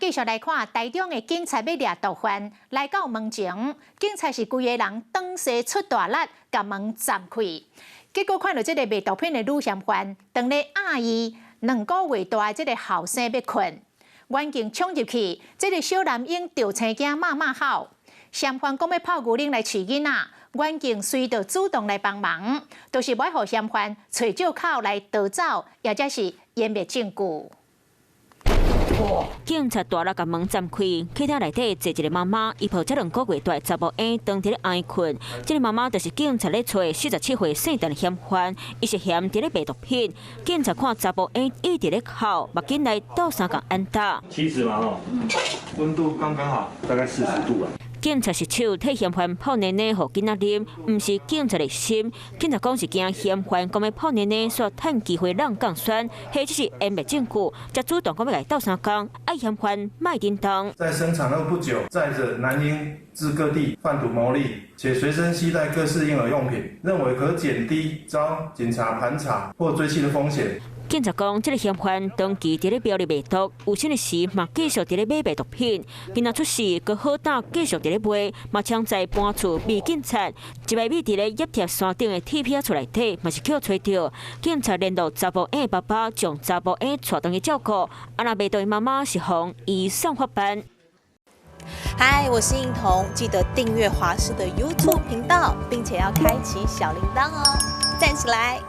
继续来看台中的警察要掠毒贩，来到门前，警察是规个人当势出大力，把门暂开。结果看到这个卖毒品的女嫌犯，当咧压伊2个月大的这个后生被困，远警冲入去，这个小男婴就青惊骂吼，嫌犯讲要泡牛奶来饲囡仔。 远警随着主动来帮忙，就是要互嫌犯找借口来逃走，或者是湮灭证据。警察大力把门暂开，客厅内底坐一个妈妈，伊抱这2个月大的查某婴当伫咧挨困。这个妈妈就是警察咧找47岁姓陈的嫌犯，伊是嫌伫咧卖毒品。警察看查某婴一直咧哭，目镜来倒3共按打。70嘛吼，温度刚刚好，大概40度啊。 警察是手替嫌犯泡奶奶，互囡仔啉，毋是警察的心。警察讲是惊嫌犯讲要泡奶奶，煞趁机会让杠栓，或者是湮灭证据，才主动讲要来斗3工，爱嫌犯卖叮当。在生产后不久，载着男婴至各地贩毒牟利，且随身携带各式婴儿用品，认为可减低遭警察盘查或追缉的风险。 警察讲，这个嫌犯长期伫咧标里卖毒，有生的时嘛继续伫咧买卖毒品。囡仔出事，佮好胆继续伫咧卖，嘛抢在搬厝避警察。一摆米伫咧叶贴山顶的铁皮厝内底，嘛是叫找到。警察联络查甫婴的爸爸，将查甫婴带回去照顾。啊，那卖毒的妈妈是红以上法办。嗨，我是映彤，记得订阅华视的 YouTube 频道，并且要开启小铃铛哦，站起来！